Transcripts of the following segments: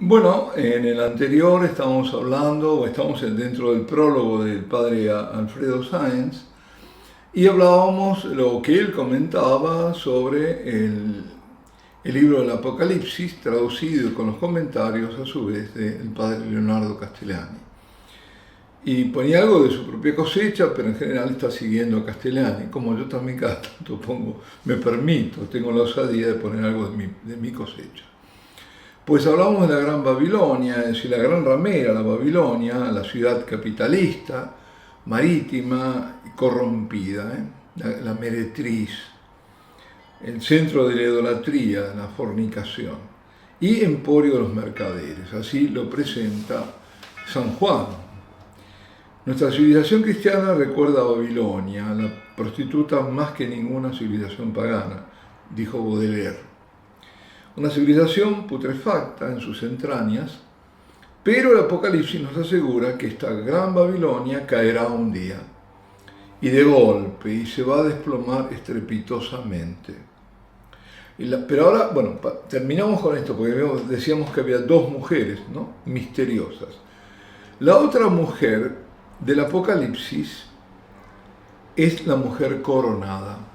Bueno, en el anterior estábamos hablando, o estamos dentro del prólogo del padre Alfredo Sáenz, y hablábamos lo que él comentaba sobre el libro del Apocalipsis, traducido con los comentarios a su vez del padre Leonardo Castellani. Y ponía algo de su propia cosecha, pero en general está siguiendo a Castellani, como yo también cada tanto me permito, tengo la osadía de poner algo de mi cosecha. Pues hablamos de la Gran Babilonia, es decir, la gran ramera, la Babilonia, la ciudad capitalista, marítima y corrompida, la meretriz, el centro de la idolatría, de la fornicación y emporio de los mercaderes. Así lo presenta San Juan. Nuestra civilización cristiana recuerda a Babilonia, la prostituta más que ninguna civilización pagana, dijo Baudelaire. Una civilización putrefacta en sus entrañas, pero el Apocalipsis nos asegura que esta gran Babilonia caerá un día, y de golpe, y se va a desplomar estrepitosamente. Pero ahora, bueno, terminamos con esto, porque decíamos que había dos mujeres, ¿no?, misteriosas. La otra mujer del Apocalipsis es la mujer coronada.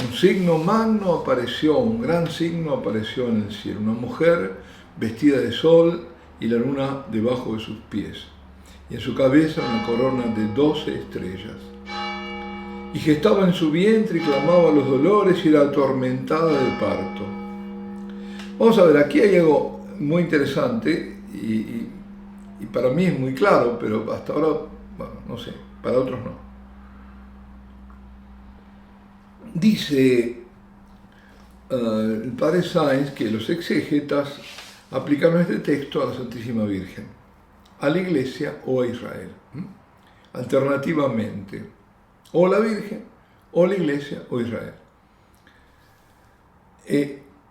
Un signo magno apareció, un gran signo apareció en el cielo, una mujer vestida de sol y la luna debajo de sus pies, y en su cabeza una corona de 12 estrellas. Y gestaba en su vientre y clamaba los dolores y era atormentada de parto. Vamos a ver, aquí hay algo muy interesante y para mí es muy claro, pero hasta ahora, bueno, no sé, para otros no. Dice el padre Sáenz que los exégetas aplicaron este texto a la Santísima Virgen, a la Iglesia o a Israel, alternativamente, o la Virgen, o la Iglesia o Israel.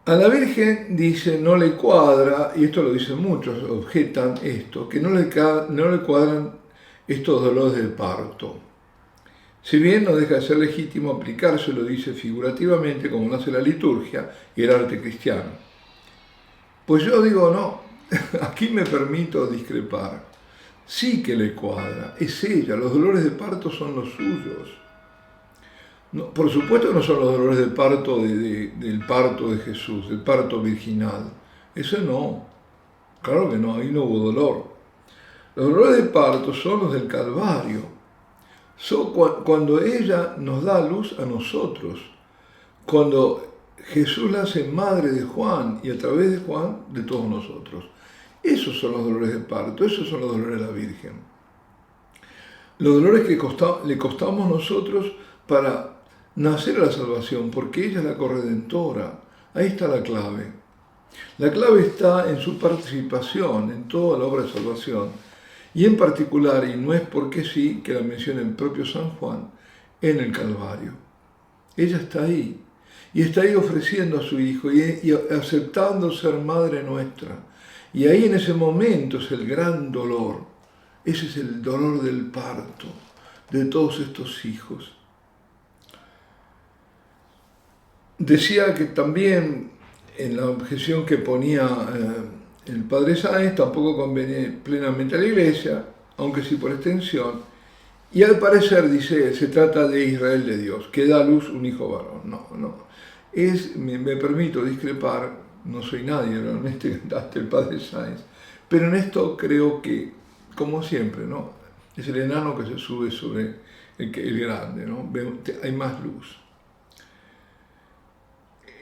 A la Virgen dice, no le cuadra, y esto lo dicen muchos, objetan esto, que no le cuadran estos dolores del parto. Si bien no deja de ser legítimo aplicarse, lo dice figurativamente como nace la liturgia y el arte cristiano. Pues yo digo no, aquí me permito discrepar. Sí que le cuadra, es ella, los dolores de parto son los suyos. No, por supuesto que no son los dolores de parto del parto de Jesús, del parto virginal. Eso no, claro que no, ahí no hubo dolor. Los dolores de parto son los del Calvario. Cuando ella nos da luz a nosotros, cuando Jesús la hace madre de Juan y a través de Juan de todos nosotros. Esos son los dolores de parto, esos son los dolores de la Virgen. Los dolores que le costamos nosotros para nacer a la salvación, porque ella es la corredentora. Ahí está la clave. La clave está en su participación en toda la obra de salvación. Y en particular, y no es porque sí, que la menciona el propio San Juan, en el Calvario. Ella está ahí, y está ahí ofreciendo a su Hijo, y aceptando ser Madre nuestra. Y ahí en ese momento es el gran dolor, ese es el dolor del parto de todos estos hijos. Decía que también en la objeción que ponía el padre Sáenz tampoco conviene plenamente a la Iglesia, aunque sí por extensión, y al parecer, dice, se trata de Israel de Dios, que da a luz un hijo varón. No. Me permito discrepar, no soy nadie realmente, hasta el padre Sáenz, pero en esto creo que, como siempre, ¿no?, es el enano que se sube sobre el grande, ¿no? Hay más luz.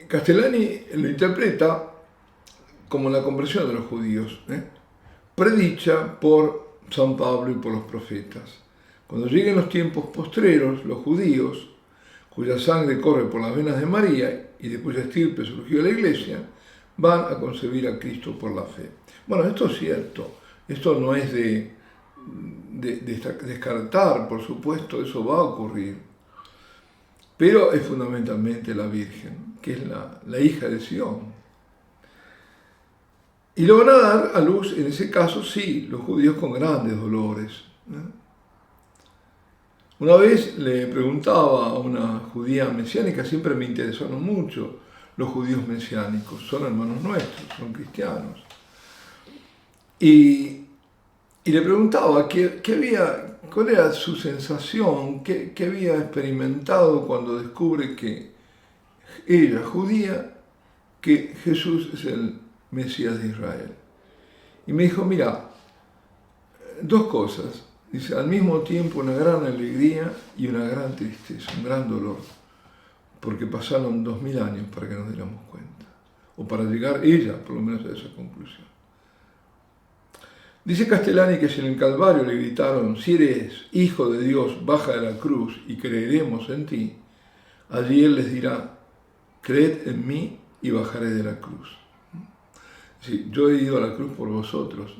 Castellani lo interpreta como la conversión de los judíos, predicha por San Pablo y por los profetas. Cuando lleguen los tiempos postreros, los judíos, cuya sangre corre por las venas de María y de cuya estirpe surgió la Iglesia, van a concebir a Cristo por la fe. Bueno, esto es cierto, esto no es de descartar, por supuesto, eso va a ocurrir, pero es fundamentalmente la Virgen, que es la hija de Sión. Y lo van a dar a luz, en ese caso, sí, los judíos con grandes dolores. Una vez le preguntaba a una judía mesiánica, siempre me interesaron mucho los judíos mesiánicos, son hermanos nuestros, son cristianos. y le preguntaba cuál era su sensación, qué había experimentado cuando descubre que ella, judía, que Jesús es el Mesías de Israel. Y me dijo, mira, dos cosas. Dice, al mismo tiempo una gran alegría y una gran tristeza, un gran dolor, porque pasaron 2000 años para que nos diéramos cuenta, o para llegar ella, por lo menos, a esa conclusión. Dice Castellani que si en el Calvario le gritaron, si eres hijo de Dios, baja de la cruz y creeremos en ti, allí él les dirá, creed en mí y bajaré de la cruz. Sí, yo he ido a la cruz por vosotros,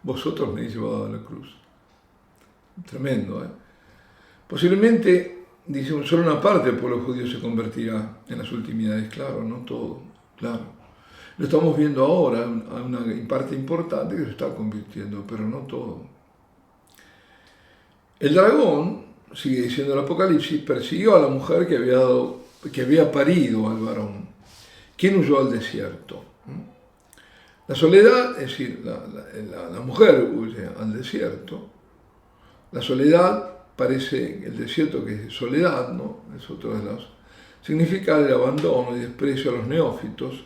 vosotros me habéis llevado a la cruz. Tremendo, ¿eh? Posiblemente, dice, solo una parte del pueblo judío se convertirá en las ultimidades, claro, no todo, claro. Lo estamos viendo ahora, una parte importante que se está convirtiendo, pero no todo. El dragón, sigue diciendo el Apocalipsis, persiguió a la mujer que había parido al varón. ¿Quién huyó al desierto? La soledad, es decir, la mujer huye al desierto. La soledad parece, el desierto que es soledad, ¿no? Es otro de los. Significa el abandono y desprecio a los neófitos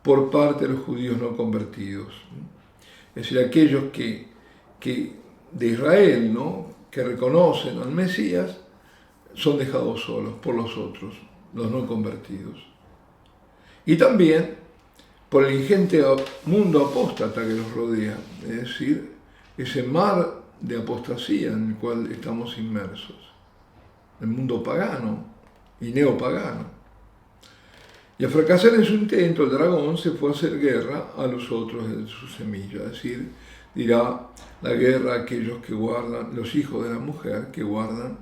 por parte de los judíos no convertidos. Es decir, aquellos que de Israel, ¿no?, que reconocen al Mesías, son dejados solos por los otros, los no convertidos. Y también por el ingente mundo apóstata que los rodea, es decir, ese mar de apostasía en el cual estamos inmersos, el mundo pagano y neopagano. Y al fracasar en su intento, el dragón se fue a hacer guerra a los otros de su semilla, es decir, dirá la guerra a aquellos que guardan, los hijos de la mujer, que guardan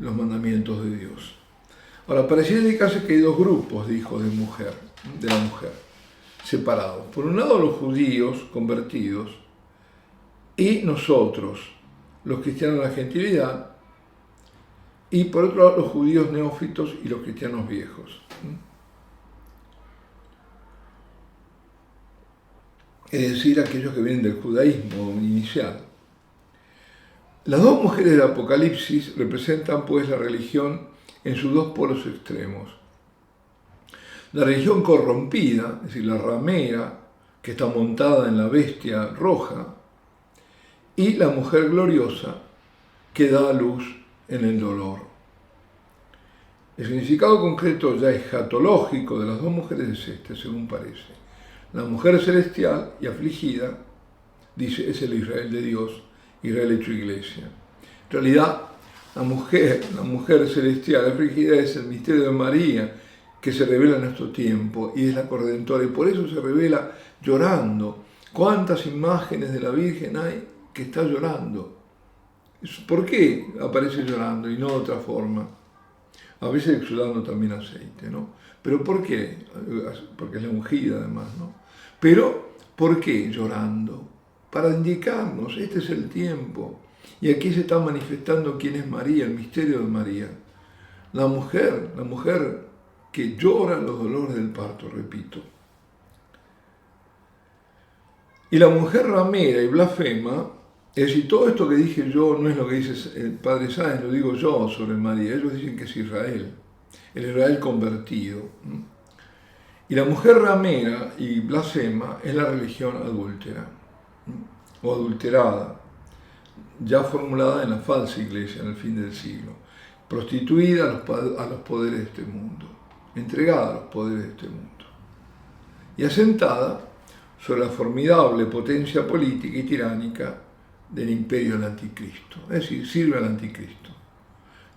los mandamientos de Dios. Ahora, pareciera indicarse que hay dos grupos de hijos de la mujer, separados. Por un lado, los judíos convertidos y nosotros, los cristianos de la gentilidad, y por otro lado, los judíos neófitos y los cristianos viejos. Es decir, aquellos que vienen del judaísmo inicial. Las dos mujeres del Apocalipsis representan pues la religión en sus dos polos extremos. La religión corrompida, es decir, la ramera, que está montada en la bestia roja, y la mujer gloriosa, que da a luz en el dolor. El significado concreto ya escatológico de las dos mujeres es este, según parece. La mujer celestial y afligida, dice, es el Israel de Dios, Israel hecho iglesia. En realidad, la mujer celestial afligida es el misterio de María, que se revela en nuestro tiempo y es la corredentora, y por eso se revela llorando. ¿Cuántas imágenes de la Virgen hay que está llorando? ¿Por qué aparece llorando y no de otra forma? A veces exudando también aceite, ¿no? ¿Pero por qué? Porque es la ungida además, ¿no? Pero, ¿por qué llorando? Para indicarnos, este es el tiempo. Y aquí se está manifestando quién es María, el misterio de María. La mujer que llora los dolores del parto, repito. Y la mujer ramera y blasfema, es decir, todo esto que dije yo no es lo que dice el padre Sáenz, lo digo yo sobre María. Ellos dicen que es Israel, el Israel convertido. Y la mujer ramera y blasfema es la religión adúltera o adulterada, ya formulada en la falsa iglesia en el fin del siglo, prostituida a los poderes de este mundo, entregada a los poderes de este mundo y asentada sobre la formidable potencia política y tiránica del imperio del anticristo, es decir, sirve al anticristo.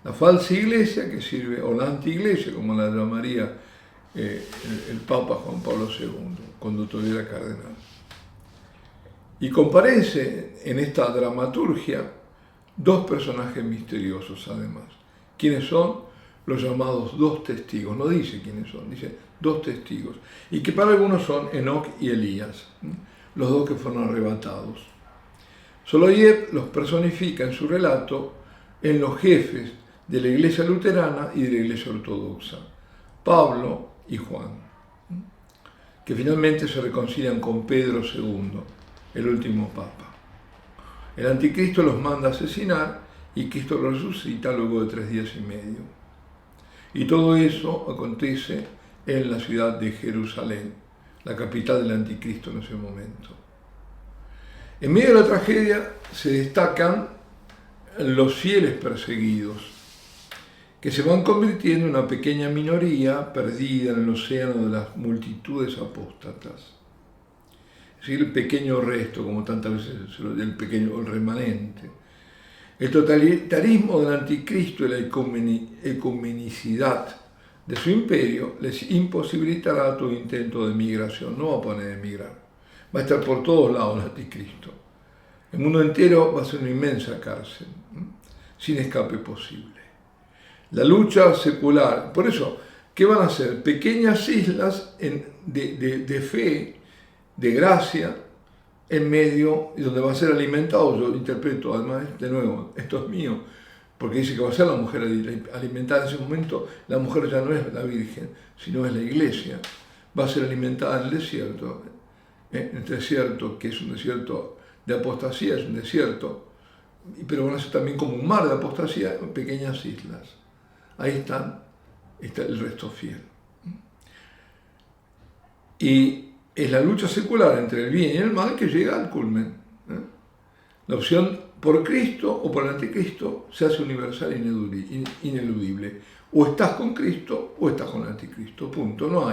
La falsa iglesia que sirve, o la antiiglesia, como la llamaría el Papa Juan Pablo II, cuando todavía era cardenal. Y comparece en esta dramaturgia dos personajes misteriosos además. ¿Quiénes son? Los llamados dos testigos. No dice quiénes son, dice dos testigos. Y que para algunos son Enoc y Elías, los dos que fueron arrebatados. Soloviev los personifica en su relato en los jefes de la Iglesia luterana y de la Iglesia ortodoxa, Pablo y Juan, que finalmente se reconcilian con Pedro II el último papa. El anticristo los manda a asesinar y Cristo los resucita luego de 3 días y medio. Y todo eso acontece en la ciudad de Jerusalén, la capital del anticristo en ese momento. En medio de la tragedia se destacan los fieles perseguidos, que se van convirtiendo en una pequeña minoría perdida en el océano de las multitudes apóstatas. Es decir, el pequeño resto, como tantas veces el pequeño remanente. El totalitarismo del anticristo y la ecumenicidad de su imperio les imposibilitará todo intento de migración. No va a poner emigrar. Va a estar por todos lados el anticristo. El mundo entero va a ser una inmensa cárcel, sin escape posible. La lucha secular, por eso, ¿qué van a hacer? Pequeñas islas de fe, de gracia, en medio, y donde va a ser alimentado. Yo interpreto, además, de nuevo, esto es mío, porque dice que va a ser la mujer alimentada. En ese momento la mujer ya no es la Virgen, sino es la Iglesia. Va a ser alimentada en el desierto, que es un desierto de apostasía, es un desierto, pero van a ser también como un mar de apostasía, pequeñas islas. Ahí está el resto fiel. Y es la lucha secular entre el bien y el mal que llega al culmen. La opción por Cristo o por el anticristo se hace universal e ineludible. O estás con Cristo o estás con el anticristo. Punto. No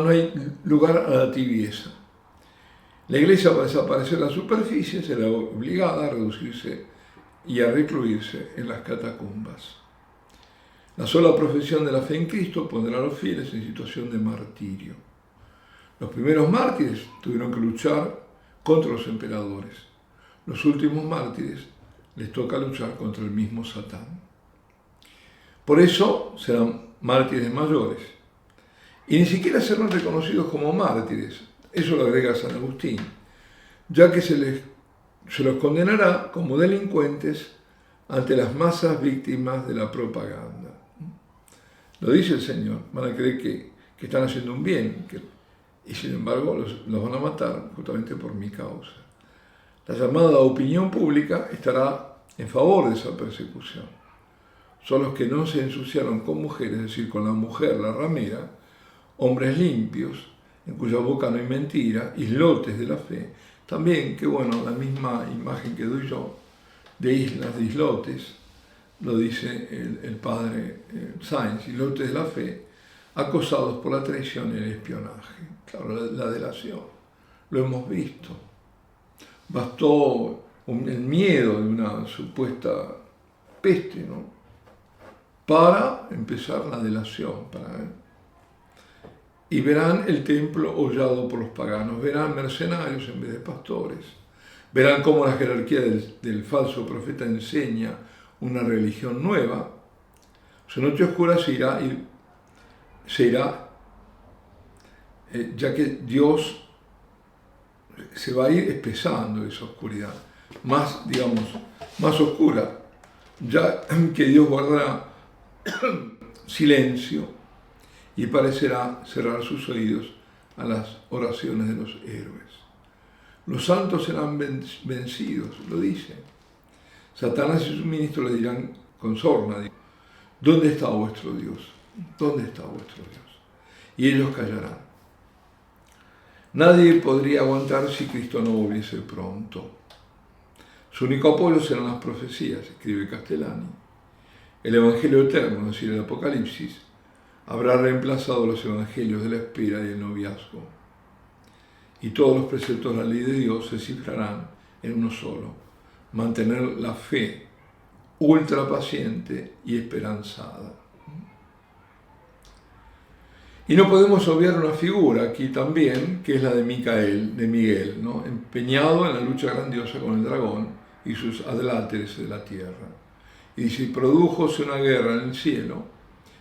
hay lugar a la tibieza. La Iglesia va a desaparecer de la superficie, será obligada a reducirse y a recluirse en las catacumbas. La sola profesión de la fe en Cristo pondrá a los fieles en situación de martirio. Los primeros mártires tuvieron que luchar contra los emperadores. Los últimos mártires les toca luchar contra el mismo Satán. Por eso serán mártires mayores. Y ni siquiera serán reconocidos como mártires. Eso lo agrega San Agustín, ya que se los condenará como delincuentes ante las masas víctimas de la propaganda. Lo dice el Señor, van a creer que están haciendo un bien, y sin embargo los van a matar justamente por mi causa. La llamada opinión pública estará en favor de esa persecución. Son los que no se ensuciaron con mujeres, es decir, con la mujer, la ramera, hombres limpios, en cuya boca no hay mentira, islotes de la fe. También, qué bueno, la misma imagen que doy yo, de islas, de islotes, lo dice el padre Sáenz, islotes de la fe, acosados por la traición y el espionaje. Claro, la delación, lo hemos visto. Bastó el miedo de una supuesta peste, ¿no?, para empezar la delación, y verán el templo hollado por los paganos, verán mercenarios en vez de pastores, verán cómo la jerarquía del falso profeta enseña una religión nueva. Su noche oscura se irá, ya que Dios se va a ir espesando esa oscuridad, más oscura, ya que Dios guardará silencio y parecerá cerrar sus oídos a las oraciones de los héroes. Los santos serán vencidos, lo dice. Satanás y sus ministros le dirán con sorna: ¿dónde está vuestro Dios? ¿Dónde está vuestro Dios? Y ellos callarán. Nadie podría aguantar si Cristo no volviese pronto. Su único apoyo serán las profecías, escribe Castellani. El Evangelio eterno, es decir, el Apocalipsis, habrá reemplazado los evangelios de la espera y el noviazgo. Y todos los preceptos de la ley de Dios se cifrarán en uno solo: mantener la fe ultra paciente y esperanzada. Y no podemos obviar una figura aquí también, que es la de Miguel, ¿no?, empeñado en la lucha grandiosa con el dragón y sus adláteres de la tierra. Y si produjóse una guerra en el cielo,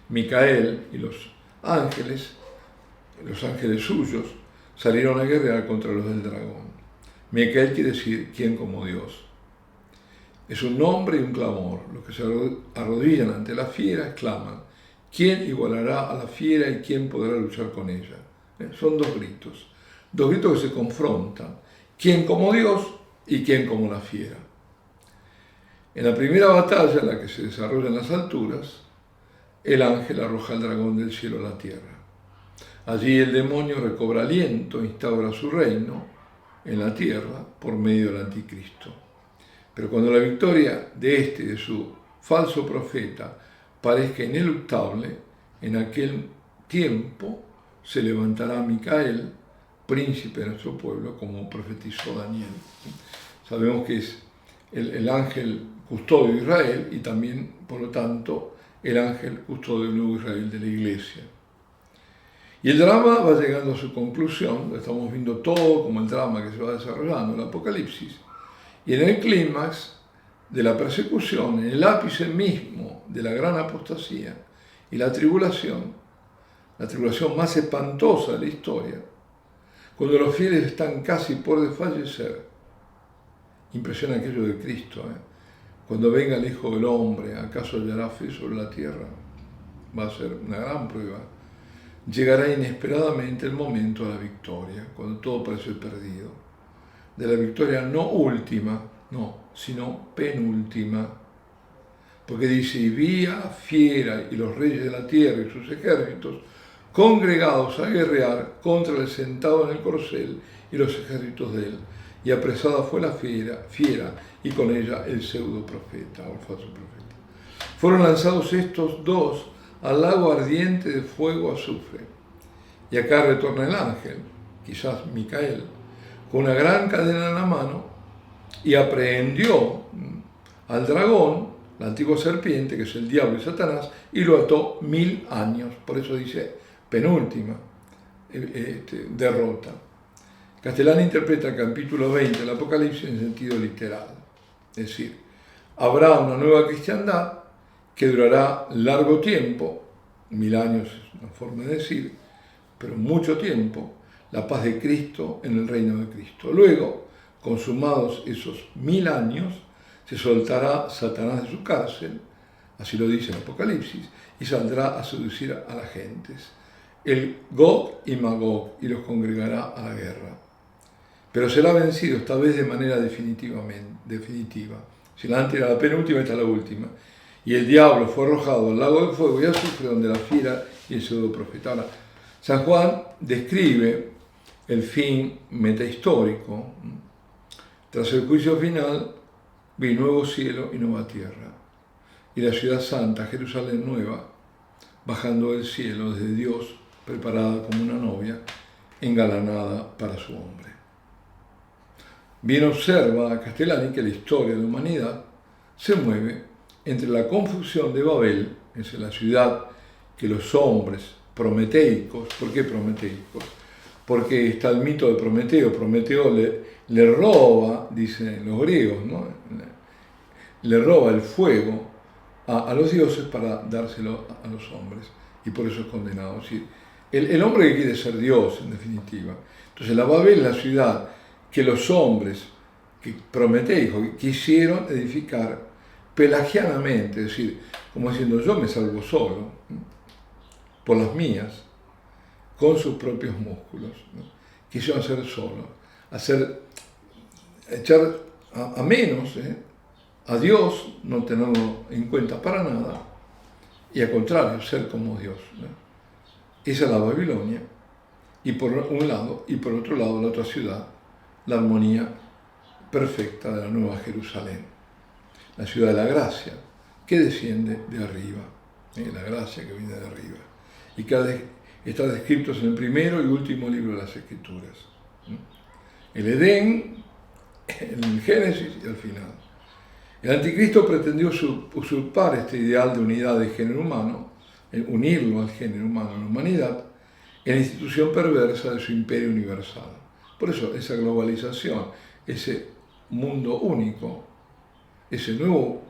Micael y los ángeles suyos, salieron a guerrear contra los del dragón. Micael quiere decir ¿quién como Dios? Es un nombre y un clamor. Los que se arrodillan ante la fiera exclaman: ¿quién igualará a la fiera y quién podrá luchar con ella? Son dos gritos que se confrontan. ¿Quién como Dios y quién como una fiera? En la primera batalla, la que se desarrolla en las alturas, el ángel arroja al dragón del cielo a la tierra. Allí el demonio recobra aliento e instaura su reino en la tierra por medio del anticristo. Pero cuando la victoria de este y de su falso profeta parezca ineluctable, en aquel tiempo se levantará Micael, príncipe de nuestro pueblo, como profetizó Daniel. Sabemos que es el ángel custodio de Israel y también, por lo tanto, el ángel custodio del nuevo Israel de la Iglesia. Y el drama va llegando a su conclusión, lo estamos viendo todo como el drama que se va desarrollando en el Apocalipsis, y en el clímax de la persecución, en el ápice mismo de la gran apostasía y la tribulación más espantosa de la historia, cuando los fieles están casi por desfallecer. Impresiona aquello de Cristo, Cuando venga el Hijo del Hombre, ¿acaso hallará fe sobre la tierra? Va a ser una gran prueba. Llegará inesperadamente el momento de la victoria, cuando todo parece perdido. De la victoria no última, sino penúltima. Porque dice, y vi a la fiera y los reyes de la tierra y sus ejércitos congregados a guerrear contra el sentado en el corcel y los ejércitos de él. Y apresada fue la fiera y con ella el pseudo profeta o el falso profeta. Fueron lanzados estos dos al lago ardiente de fuego azufre. Y acá retorna el ángel, quizás Micael, con una gran cadena en la mano, y aprehendió al dragón, la antigua serpiente, que es el diablo y Satanás, y lo ató 1000 años. Por eso dice penúltima derrota. Castellani interpreta el capítulo 20 del Apocalipsis en sentido literal. Es decir, habrá una nueva cristiandad que durará largo tiempo, 1000 años es una forma de decir, pero mucho tiempo, la paz de Cristo en el reino de Cristo. Luego, consumados esos 1000 años, se soltará Satanás de su cárcel, así lo dice el Apocalipsis, y saldrá a seducir a las gentes, el Gog y Magog, y los congregará a la guerra. Pero será vencido esta vez de manera definitiva. Si la antes era la penúltima, esta es la última. Y el diablo fue arrojado al lago de fuego y azufre, donde la fiera y el pseudo profeta. Ahora, San Juan describe el fin metahistórico. Tras el juicio final, vi nuevo cielo y nueva tierra, y la ciudad santa, Jerusalén nueva, bajando del cielo desde Dios, preparada como una novia, engalanada para su hombre. Bien observa Castellani que la historia de la humanidad se mueve entre la confusión de Babel, es la ciudad que los hombres prometeicos, ¿por qué prometeicos? Porque está el mito de Prometeo. Prometeo le roba, dicen los griegos, le roba el fuego a los dioses para dárselo a los hombres, y por eso es condenado. Es decir, el hombre que quiere ser Dios, en definitiva. Entonces la Babel es la ciudad que los hombres prometeicos quisieron edificar pelagianamente, es decir, como diciendo, yo me salvo solo, por las mías, con sus propios músculos. Quisieron hacer solo, echar a menos a Dios, no tenerlo en cuenta para nada, y al contrario, ser como Dios. Esa es la Babilonia, y por un lado, y por otro lado, la otra ciudad, la armonía perfecta de la Nueva Jerusalén, la ciudad de la gracia, que desciende de arriba, la gracia que viene de arriba, y que está descrito en el primero y último libro de las Escrituras. El Edén, el Génesis y el final. El anticristo pretendió usurpar este ideal de unidad del género humano, unirlo al género humano, a la humanidad, en la institución perversa de su imperio universal. Por eso esa globalización, ese mundo único, ese nuevo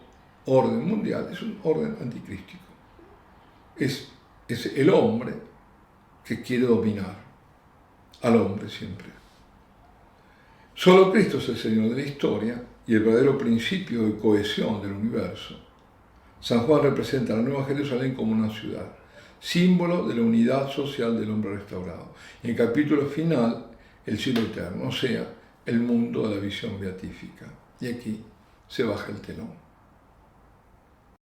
orden mundial, es un orden anticrístico. Es el hombre que quiere dominar al hombre siempre. Solo Cristo es el Señor de la historia y el verdadero principio de cohesión del universo. San Juan representa a la Nueva Jerusalén como una ciudad, símbolo de la unidad social del hombre restaurado. En el capítulo final, el cielo eterno, o sea, el mundo de la visión beatífica. Y aquí se baja el telón.